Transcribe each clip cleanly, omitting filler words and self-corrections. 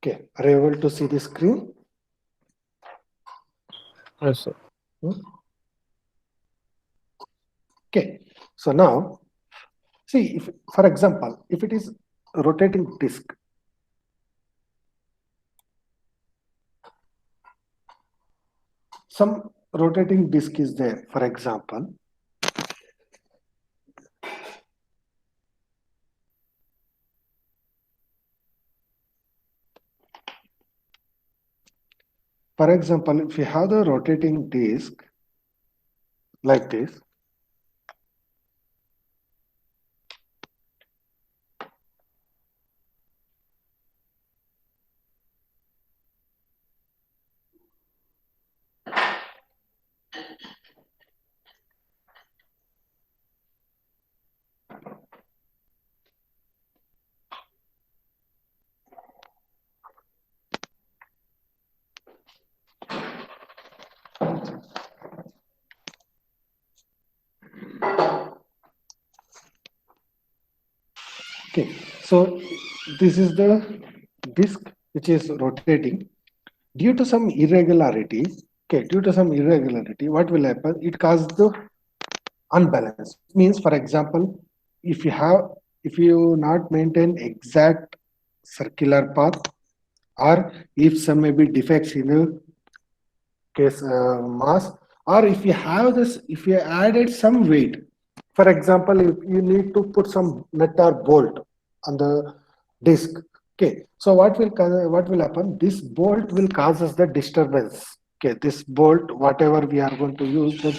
Okay, are you able to see the screen? Yes, sir. Okay, so now see, if for example, if it is rotating disk, some rotating disk is there, for example. For example, if you have the rotating disk like this, okay, so this is the disk which is rotating. Due to some irregularity, okay, due to some irregularity, what will happen? It causes the unbalance. Means, for example, if you not maintain exact circular path, or if some may be defects in the case mass, or if you have this, if you added some weight, for example, if you need to put some nut or bolt on the disk, okay, so what will happen? This bolt will cause us the disturbance. Okay, this bolt, whatever we are going to use, the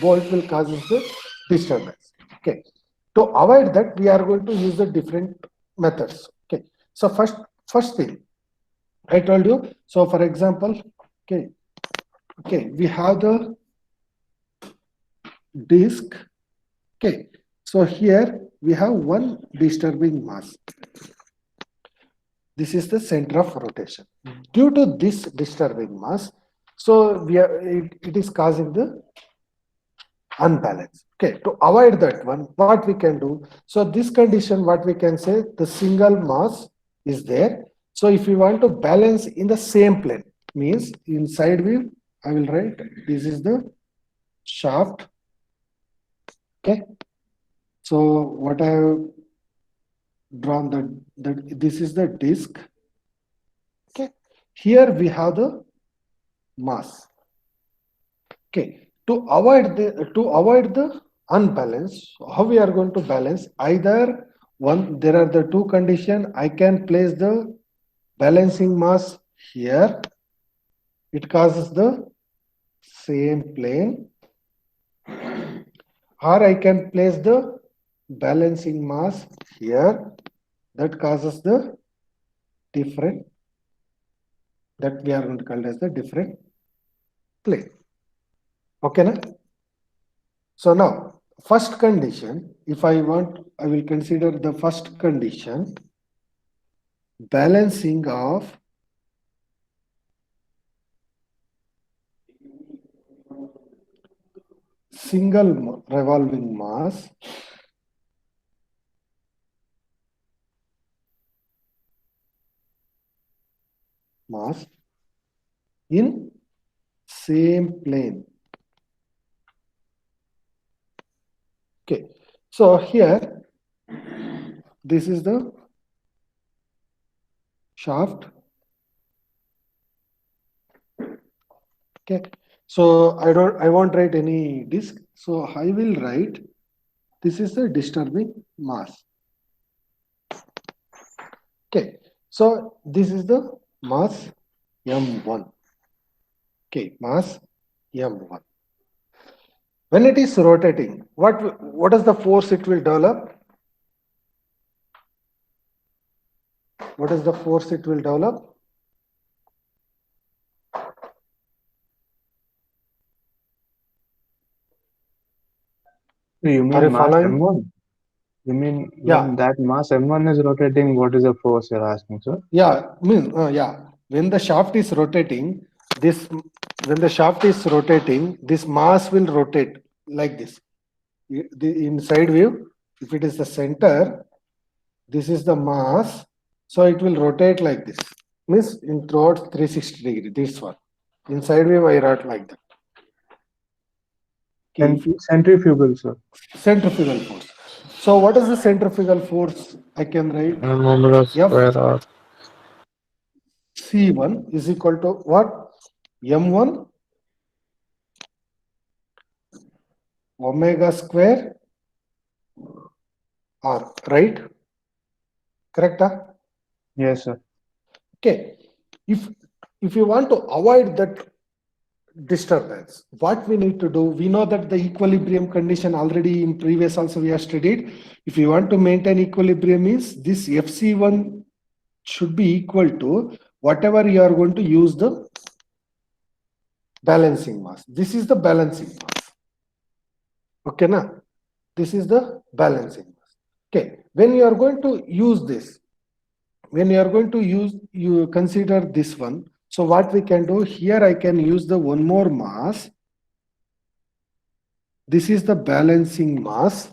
bolt will cause us the disturbance. Okay, to avoid that, we are going to use the different methods. Okay, so first thing I told you. So for example, okay, okay, we have the disk. Okay, so here we have one disturbing mass. This is the center of rotation. Due to this disturbing mass, so it is causing the unbalance. Okay, to avoid that one, what we can do? So this condition, what we can say, the single mass is there. So if you want to balance in the same plane, means in side view, I will write this is the shaft. Okay, so what I have drawn that this is the disk. Okay, here we have the mass. Okay, to avoid the unbalance, how we are going to balance? Either one, there are the two condition. I can place the balancing mass here. It causes the same plane, or I can place the balancing mass here. That causes the different, that we are going to call as the different plane. Okay, na? So now, first condition, if I want, I will consider the first condition, balancing of single revolving mass in same plane. Okay, so here, this is the shaft. Okay, so I won't write any disk. So I will write, this is the disturbing mass. Okay, so this is the mass M1. Okay, mass M1. When it is rotating, what is the force it will develop? What is the force it will develop? You Are mean you mass following? M1? You mean Yeah, when that mass M1 is rotating, what is the force you're asking, sir? yeah. When the shaft is rotating, this when the shaft is rotating, this mass will rotate like this. The inside view, if it is the center, this is the mass, so it will rotate like this. means in throughout 360 degree, this one. Inside wave I write like that. Okay, if you, Centrifugal, sir. centrifugal force. So what is the centrifugal force? I can write Omega F square R. C1 is equal to what? M1 omega square R, right? Correct? Yes, sir. Okay. If you want to avoid that disturbance, what we need to do, we know that the equilibrium condition already in previous also we have studied. If you want to maintain equilibrium means this FC1 should be equal to whatever you are going to use the balancing mass. This is the balancing mass. Okay, na? This is the balancing mass. Okay, when you are going to use this, when you are going to use, you consider this one. So what we can do here, I can use the one more mass. This is the balancing mass.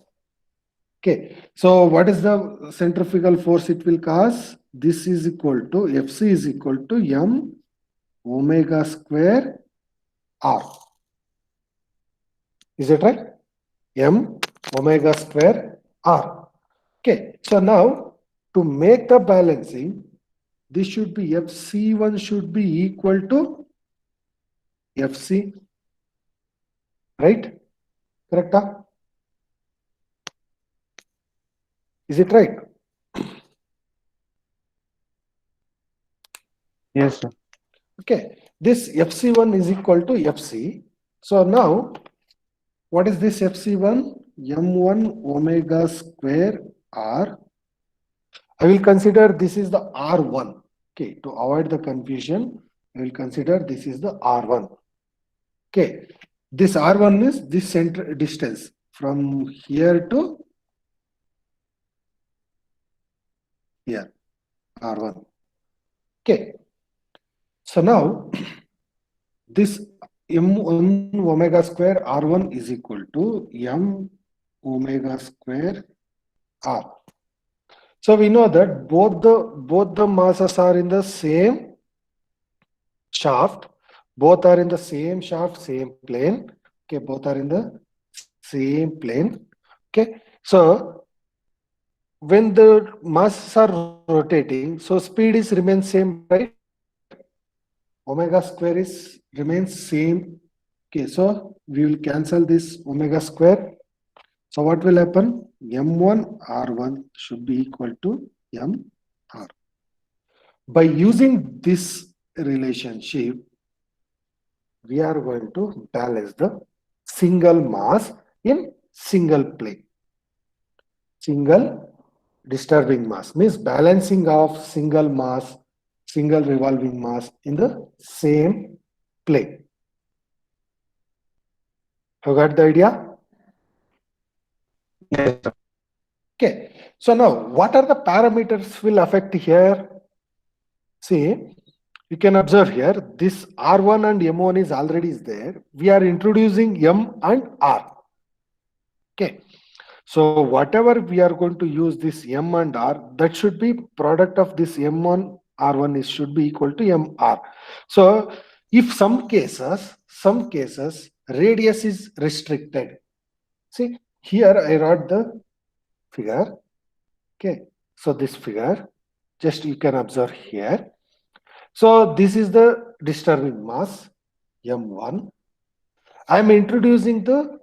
Okay, so what is the centrifugal force it will cause? This is equal to Fc is equal to m omega square r. Is it right? M omega square r. Okay, so now to make the balancing, this should be Fc1 should be equal to Fc, right? Correct? Is it right? Yes, sir. Okay, this Fc1 is equal to Fc. So now, what is this Fc1? M1 omega square r. I will consider this is the R1. Okay, to avoid the confusion, I will consider this is the R1. Okay, this R1 is this center distance from here to here, R1. Okay, so now this M1 omega square R1 is equal to M omega square R. So we know that both the masses are in the same shaft, both are in the same shaft, same plane. Okay, both are in the same plane. Okay, so when the masses are rotating, so speed is remains same, right? Omega square is remains same. Okay, so we will cancel this omega square. So what will happen? M1 R1 should be equal to M R. By using this relationship, we are going to balance the single mass in single plane. Single disturbing mass means balancing of single mass, single revolving mass in the same plane. You got the idea? Yes, sir. Okay. So now, what are the parameters will affect here? See, you can observe here, this R1 and M1 is already there. We are introducing M and R. Okay. So whatever we are going to use this M and R, that should be product of this M1 R1 is should be equal to MR. So if some cases radius is restricted. See, here I wrote the figure. Okay. So this figure, just you can observe here. So this is the disturbing mass, M1. I am introducing the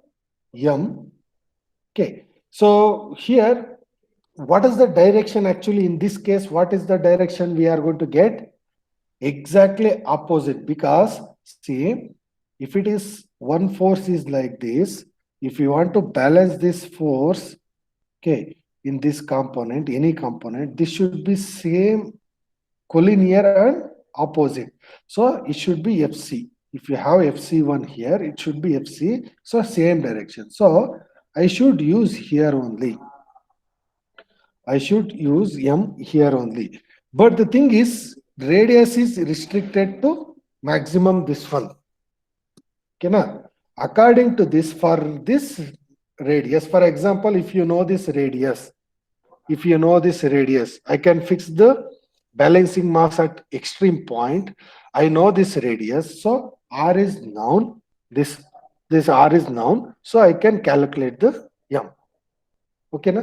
M. Okay. So here, what is the direction actually in this case? What is the direction we are going to get? Exactly opposite, because see, if it is one force is like this, if you want to balance this force, okay, in this component, any component, this should be same collinear and opposite. So it should be FC. If you have FC1 here, it should be FC. So same direction. So I should use here only. I should use M here only. But the thing is, radius is restricted to maximum this one. Okay, na? According to this, for this radius, for example, if you know this radius, I can fix the balancing mass at extreme point. I know this radius, so R is known. This R is known, so I can calculate the M. Okay, na?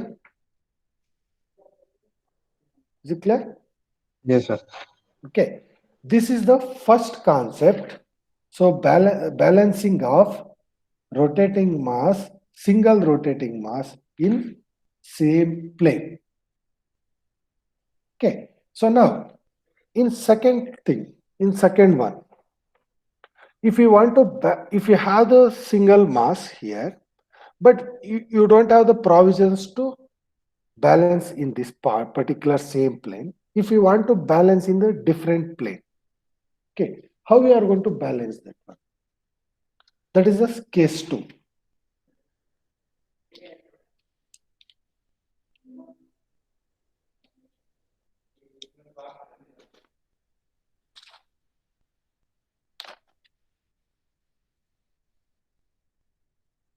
Is it clear? Yes, sir. Okay, this is the first concept. So balancing of rotating mass, single rotating mass in same plane. Okay, so now in second one, if you want to, if you have the single mass here, but you don't have the provisions to balance in this particular same plane. If you want to balance in the different plane, okay, how we are going to balance that one? That is the case 2.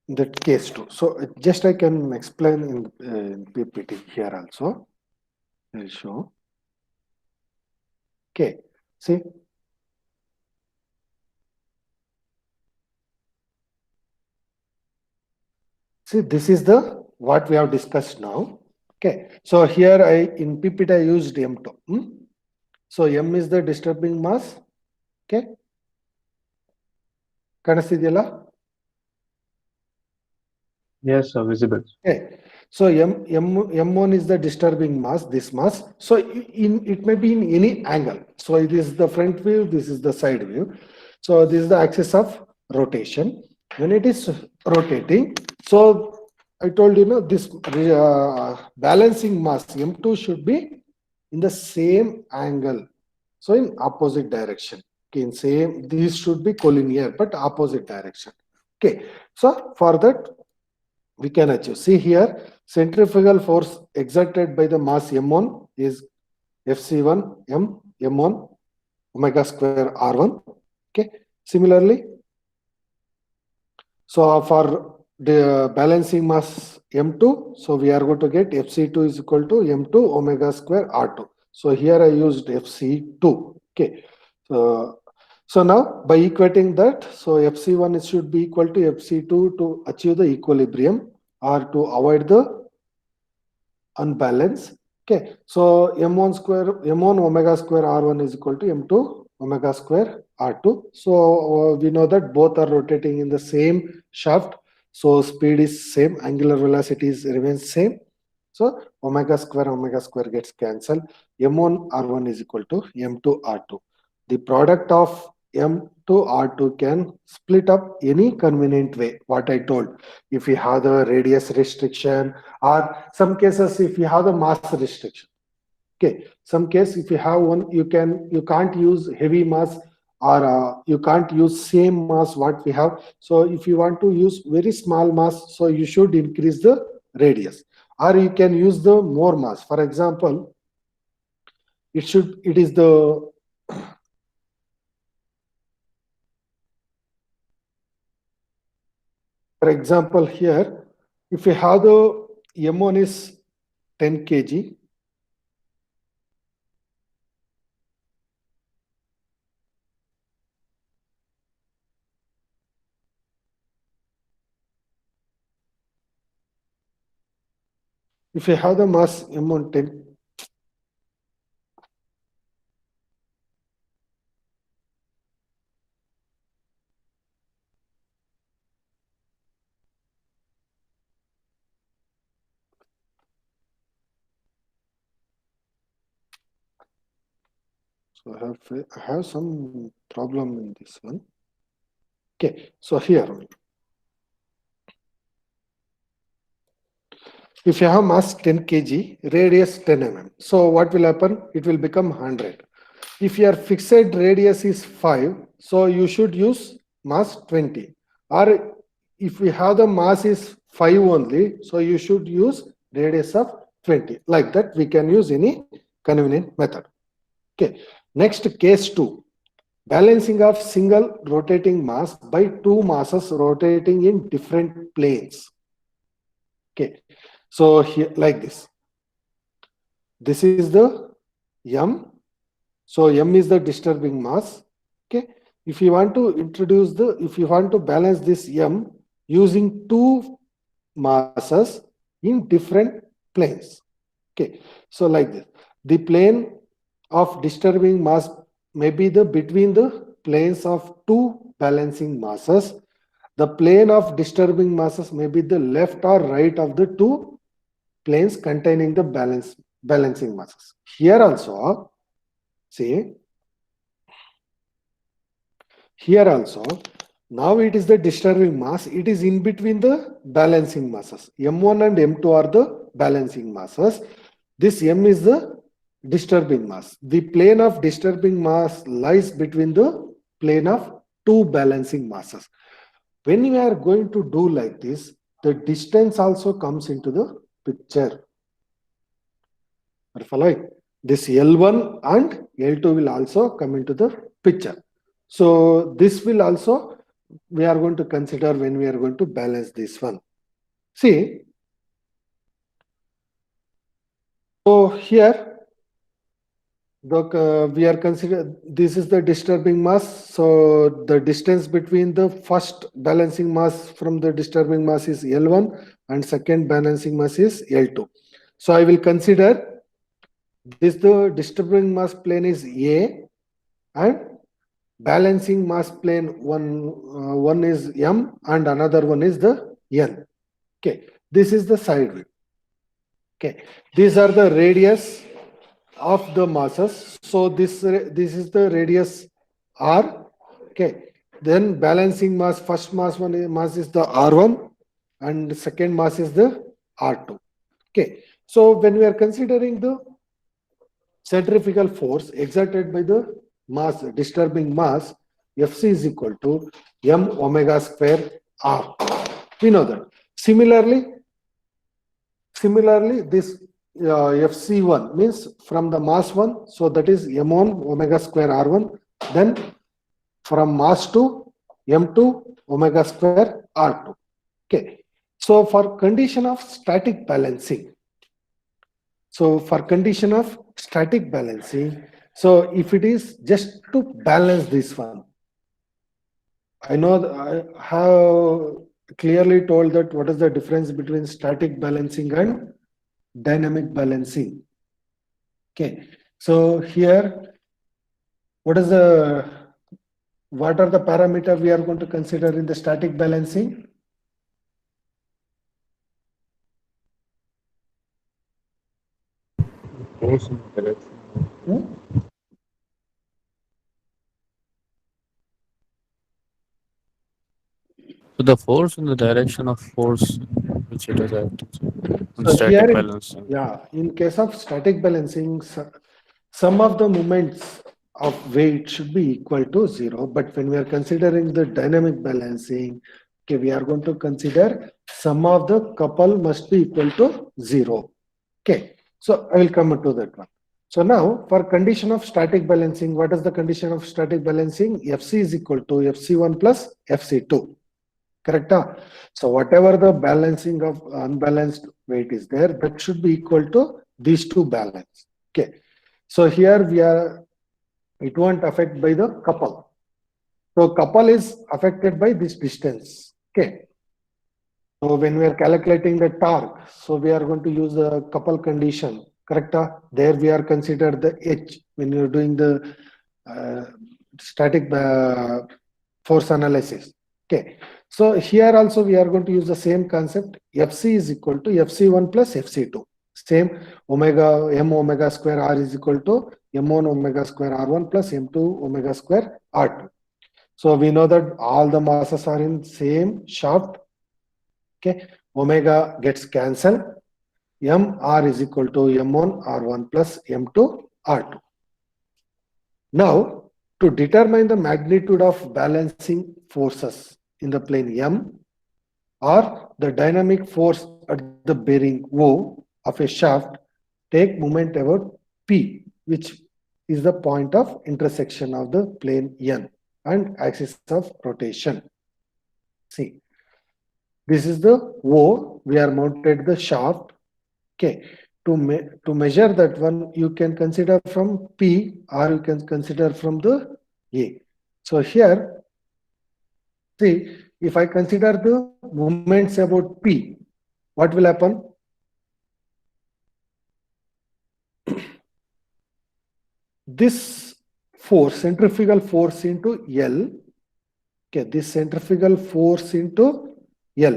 That case 2. So just I can explain in PPT here also. I'll show. Okay, see. See, this is the what we have discussed now. Okay, so here in PPT I used M2. So M is the disturbing mass. Okay, ಕಾಣಿಸ್ತಿದೆಯಲ್ಲ? Yes, sir, visible. Okay, so M1 is the disturbing mass, this mass. So it may be in any angle. So this is the front view, this is the side view. So this is the axis of rotation. When it is rotating, so I told you, this balancing mass M2 should be in the same angle. So in opposite direction. Okay, in same, these should be collinear, but opposite direction. Okay, so for that, we can achieve. See here, centrifugal force exerted by the mass M1 is Fc1 M1 omega square R1. Okay. Similarly, so for the balancing mass M2, so we are going to get Fc2 is equal to M2 omega square R2. So here I used Fc2. Okay. So now by equating that, so Fc1 should be equal to Fc2 to achieve the equilibrium or to avoid the unbalance. Okay, so M1 omega square R1 is equal to M2 omega square R2. So we know that both are rotating in the same shaft. So speed is same, angular velocity remains same. So omega square gets cancelled. M1 R1 is equal to M2 R2. The product of M2 R2 can split up any convenient way, what I told. If you have the radius restriction, or some cases if you have the mass restriction. Okay, some case if you have one, you can't use heavy mass, or you can't use same mass what we have. So if you want to use very small mass, so you should increase the radius, or you can use the more mass. For example, it is the for example here, if you have the M1 is 10 kg, if you have the mass M1 10, so I have some problem in this one. Okay, so here, if you have mass 10 kg, radius 10 mm, so what will happen? It will become 100. If your fixed radius is 5, so you should use mass 20. Or if we have the mass is 5 only, so you should use radius of 20. Like that, we can use any convenient method. Okay, next case 2. Balancing of single rotating mass by two masses rotating in different planes. Okay, so here like this. This is the M, So m is the disturbing mass. Okay. If you want to balance this m using two masses in different planes. Okay. So like this, the plane of disturbing mass may be the between the planes of two balancing masses. The plane of disturbing masses may be the left or right of the two planes containing the balancing masses. Here also, see, here also, now it is the disturbing mass. It is in between the balancing masses. M1 and M2 are the balancing masses. This M is the disturbing mass. The plane of disturbing mass lies between the plane of two balancing masses. When you are going to do like this, the distance also comes into the picture. Are following? This L1 and L2 will also come into the picture. So this will also, we are going to consider when we are going to balance this one. See, so here we are consider this is the disturbing mass. So the distance between the first balancing mass from the disturbing mass is L1 and second balancing mass is L2. So I will consider this the disturbing mass plane is A and balancing mass plane one is M and another one is the N. Okay, this is the side view. Okay, these are the radius of the masses. So this is the radius R. Okay, then balancing mass, first mass is the R1 and second mass is the R2. Okay, so when we are considering the centrifugal force exerted by the mass, disturbing mass, Fc is equal to m omega square R. We know that. Similarly, this Fc1 means from the mass 1, so that is m1 omega square R1. Then from mass 2, m2 omega square R2. Okay. So for condition of static balancing, so if it is just to balance this one, I know I have clearly told that what is the difference between static balancing and dynamic balancing. Okay, so here, what are the parameter we are going to consider in the static balancing? Force in the direction. So the force in the direction of force which it is acting. On So static here, balancing. in case of static balancing, some of the moments of weight should be equal to 0. But when we are considering the dynamic balancing, okay, we are going to consider sum of the couple must be equal to 0. Okay, so I will come to that one. So now for condition of static balancing, what is the condition of static balancing? Fc is equal to Fc1 plus Fc2. Correct? So whatever the balancing of unbalanced weight is there, that should be equal to these two balance. Okay. So here it won't affect by the couple. So couple is affected by this distance. Okay. So when we are calculating the torque, so we are going to use the couple condition. Correct? There we are considered the H when you're doing the static force analysis. Okay. So here also we are going to use the same concept. Fc is equal to Fc1 plus Fc2. Same m omega square R is equal to m1 omega square R1 plus m2 omega square R2. So we know that all the masses are in same shaft. Okay, omega gets cancelled. M R is equal to m1 R1 plus m2 R2. Now, to determine the magnitude of balancing forces in the plane M or the dynamic force at the bearing O of a shaft, take moment about P, which is the point of intersection of the plane N and axis of rotation. See, this is the O, we are mounted the shaft. Okay, to measure that one, you can consider from P or you can consider from the A. So here, see, if I consider the moments about P, what will happen? This force, centrifugal force into L, okay, this centrifugal force into L,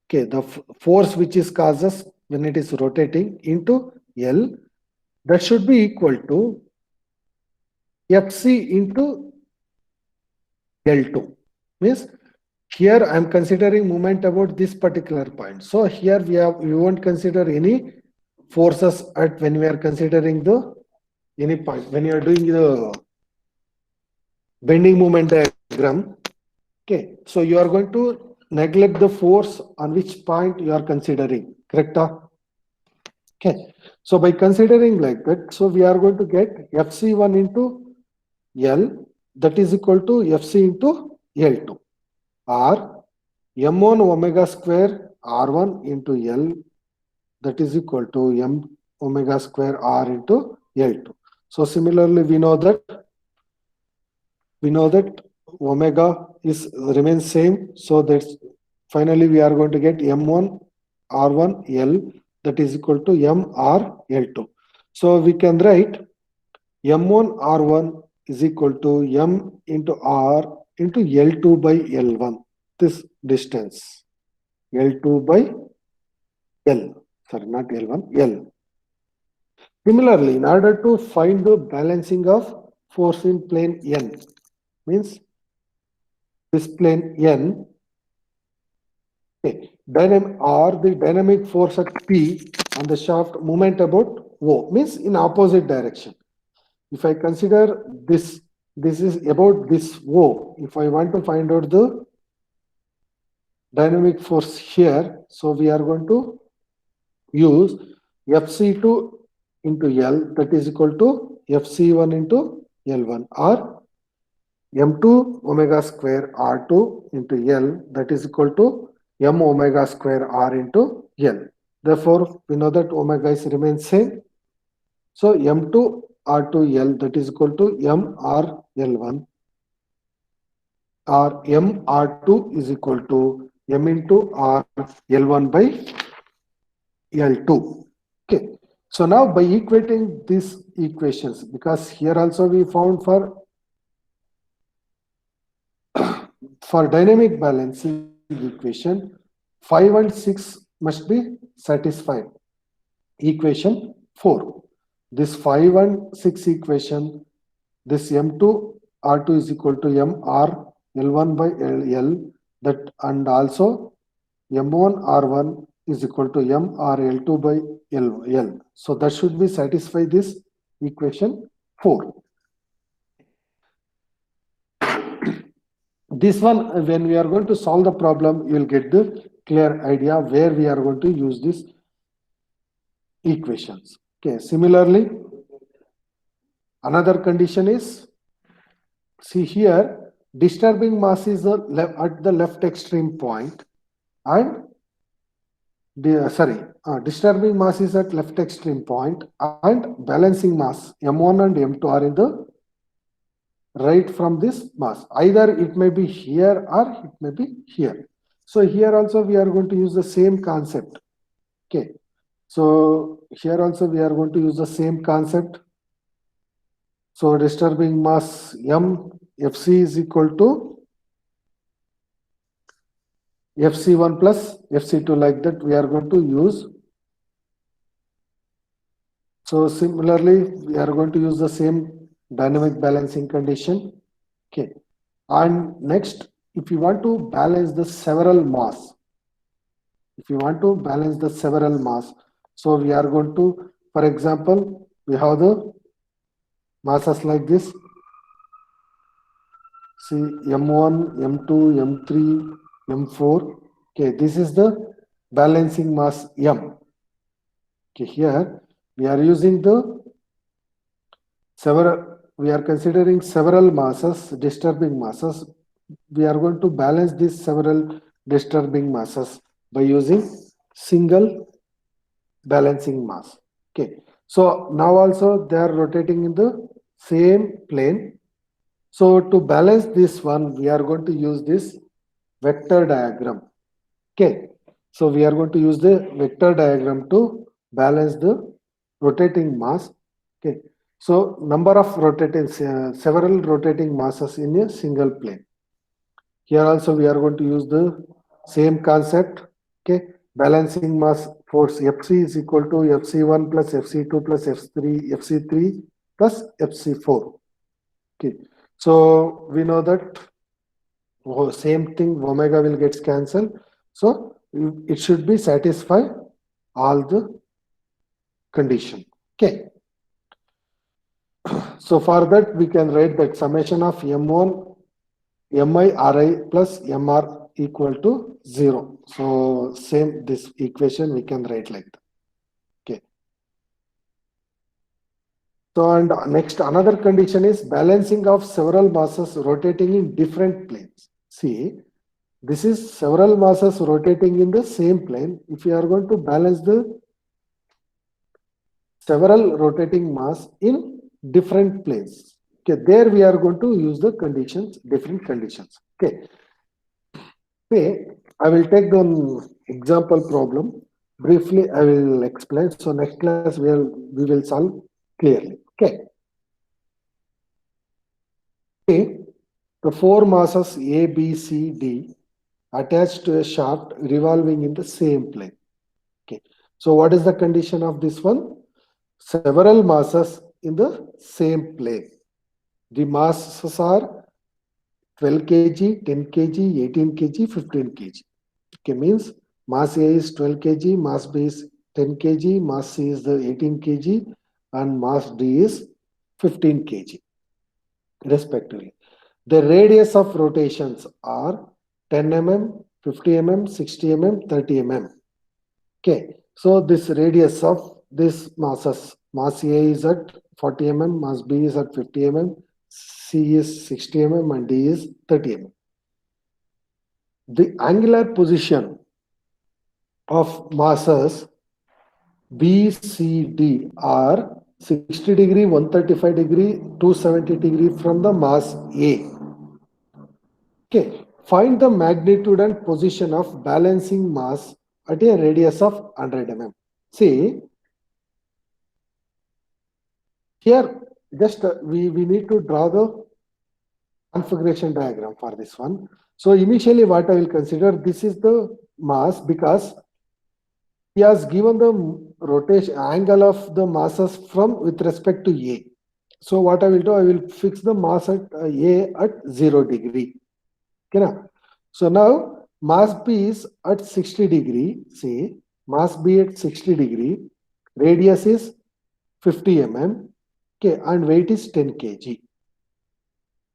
okay, the force which is causes when it is rotating into L, that should be equal to Fc into L2. Means here I am considering moment about this particular point. So here we won't consider any forces at when we are considering the any point when you are doing the bending moment diagram. Okay, so you are going to neglect the force on which point you are considering, correct? Okay, so by considering like that, so we are going to get Fc1 into L, that is equal to Fc into L2, or M1 omega square R1 into L, that is equal to M omega square R into L2. So similarly, we know that omega is remains same. So that's finally we are going to get M1 R1 L, that is equal to M R L2. So we can write M1 R1 is equal to M into R into L2 by L1. This distance L2 by L. Sorry, not L1, L. Similarly, in order to find the balancing of force in plane N, means this plane N, okay, the dynamic force at P on the shaft moment about O, means in opposite direction. If I consider this is about this O. If I want to find out the dynamic force here, so we are going to use Fc2 into L, that is equal to Fc1 into L1, or M2 omega square R2 into L, that is equal to M omega square R into L. Therefore, we know that omega is remains same. So M2 R2L, that is equal to MRL1, or MR2 is equal to M into R L1 by L2. Okay. So now by equating these equations, because here also we found for dynamic balancing equation, 5 and 6 must be satisfied. Equation 4. This 5 and 6 equation, this M2 R2 is equal to MR L1 by L, that, and also M1 R1 is equal to MR L2 by L. So that should be satisfy this equation 4. This one, when we are going to solve the problem, you will get the clear idea where we are going to use these equations. Okay, similarly, another condition is, see here, disturbing mass is at the left extreme point, and disturbing mass is at left extreme point, and balancing mass M1 and M2 are in the right from this mass. Either it may be here or it may be here. So here also we are going to use the same concept. Okay. So here also we are going to use the same concept. So disturbing mass M Fc is equal to Fc1 plus Fc2, like that we are going to use. So similarly, we are going to use the same dynamic balancing condition. Okay. And next, if you want to balance the several mass, so we are going to, for example, we have the masses like this. See, M1, M2, M3, M4. Okay, this is the balancing mass M. Okay, here we are using the we are considering several masses, disturbing masses. We are going to balance these several disturbing masses by using single balancing mass. Okay, so now also they are rotating in the same plane. So to balance this one, we are going to use this vector diagram. Okay, so we are going to use the vector diagram to balance the rotating mass. Okay, so number of rotating, several rotating masses in a single plane. Here also we are going to use the same concept. Okay, balancing mass force Fc is equal to Fc1 plus Fc2 plus Fc3 plus Fc4. Okay, so we know that same thing omega will get cancelled. So it should be satisfy all the condition. Okay. So for that we can write that summation of M1 Mi Ri plus Mr equal to 0. So same this equation we can write like that. Okay. So and next another condition is balancing of several masses rotating in different planes. See, this is several masses rotating in the same plane. If you are going to balance the several rotating mass in different planes. Okay, there we are going to use the conditions, different conditions. Okay. Okay, I will take the example problem. Briefly, I will explain. So next class we will solve clearly. Okay. Okay. The four masses A, B, C, D attached to a shaft revolving in the same plane. Okay. So what is the condition of this one? Several masses in the same plane. The masses are 12 kg, 10 kg, 18 kg, 15 kg. Okay, means mass A is 12 kg, mass B is 10 kg, mass C is the 18 kg, and mass D is 15 kg, respectively. The radius of rotations are 10 mm, 50 mm, 60 mm, 30 mm. Okay, so this radius of this masses, mass A is at 40 mm, mass B is at 50 mm, C is 60 mm, and D is 30 mm. The angular position of masses B, C, D are 60 degree, 135 degree, 270 degree from the mass A. Okay, find the magnitude and position of balancing mass at a radius of 100 mm. See, here just we need to draw the configuration diagram for this one. So initially what I will consider, this is the mass because he has given the rotation angle of the masses from with respect to A. So what I will do, I will fix the mass at A at 0 degree. Okay, now? So now mass B is at 60 degree. See, mass B at 60 degree, radius is 50 mm. Okay, and weight is 10 kg.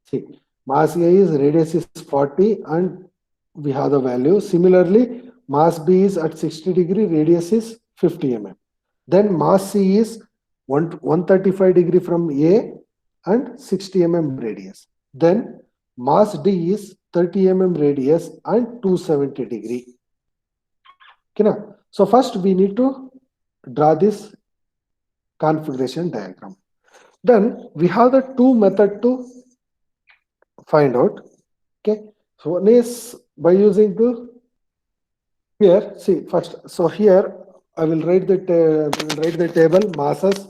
See, mass A is radius is 40 and we have the value. Similarly, mass B is at 60 degree, radius is 50 mm. Then mass C is 135 degree from A and 60 mm radius. Then mass D is 30 mm radius and 270 degree. Okay, now? So first we need to draw this configuration diagram. Then we have the two methods to find out. Okay, so one is by using the here. See first. So here I will write the table masses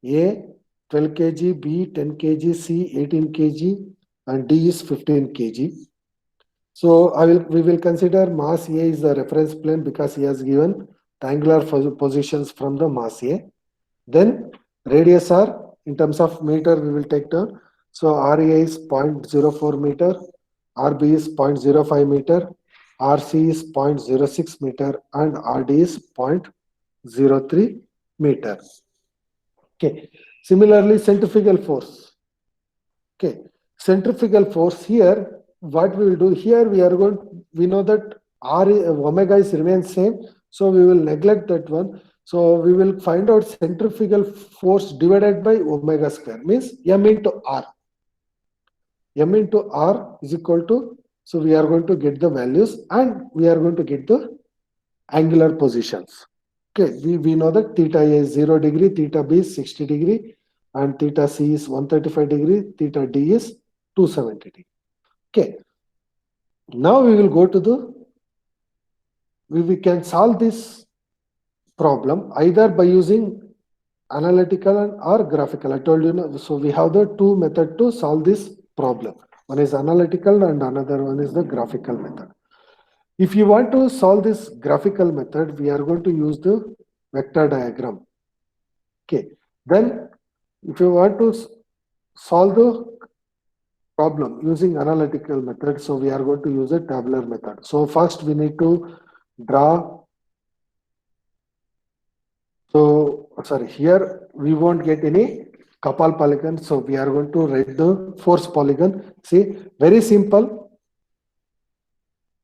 A 12 kg, B 10 kg, C 18 kg, and D is 15 kg. So we will consider mass A is the reference plane because he has given triangular positions from the mass A. Then radius R in terms of meter we will take down. So RA is 0.04 meter, RB is 0.05 meter, RC is 0.06 meter, and RD is 0.03 meter. Okay. Similarly, centrifugal force. Okay. Centrifugal force here, what we will do here, we know that omega is remains same. So we will neglect that one. So we will find out centrifugal force divided by omega square means M into R. M into R is equal to, so we are going to get the values and we are going to get the angular positions. Okay, we know that theta A is 0 degree, theta B is 60 degree, and theta C is 135 degree, theta D is 270 degree. Okay, now we will go to the, we can solve this problem either by using analytical or graphical. I told you, so we have the two method to solve this problem. One is analytical and another one is the graphical method. If you want to solve this graphical method, we are going to use the vector diagram. Okay, then if you want to solve the problem using analytical method, so we are going to use a tabular method. So first we need to draw. So sorry, here we won't get any Kapal polygon, so we are going to write the force polygon. See, very simple.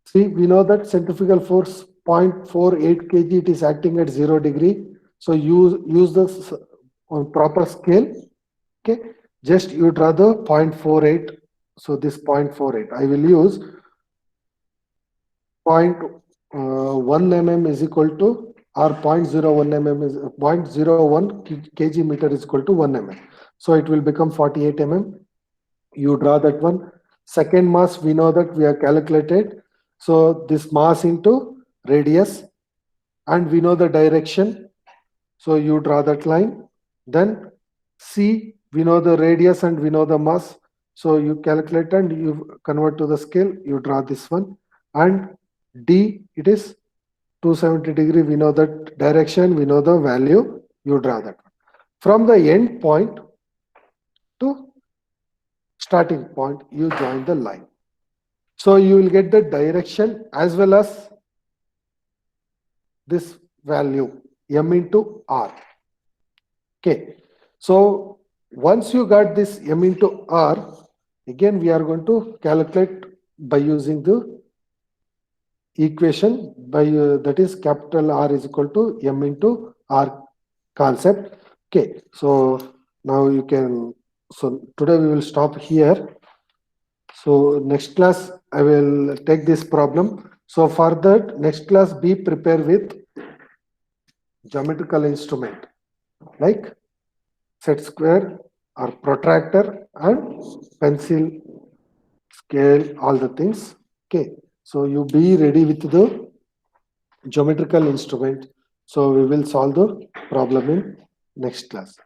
See, we know that centrifugal force 0.48 kg, it is acting at 0 degree. So use the proper scale. Okay, just you draw the 0.48. So this 0.48, I will use 0.1 mm is equal to, or 0.01 mm is 0.01 kg meter is equal to 1 mm. So it will become 48 mm. You draw that one. Second mass, we know that we have calculated. So this mass into radius, and we know the direction. So you draw that line. Then C, we know the radius and we know the mass. So you calculate and you convert to the scale. You draw this one. And D, it is 270 degree. We know that direction. We know the value. You draw that one. From the end point to starting point, you join the line. So you will get the direction as well as this value m into r. Okay, so once you got this m into r, again we are going to calculate by using the equation by that is capital R is equal to m into r concept. Okay, so now you can, so today we will stop here. So next class I will take this problem. So for that, next class be prepared with geometrical instrument like set square or protractor and pencil, scale, all the things. Okay, so you be ready with the geometrical instrument. So we will solve the problem in next class.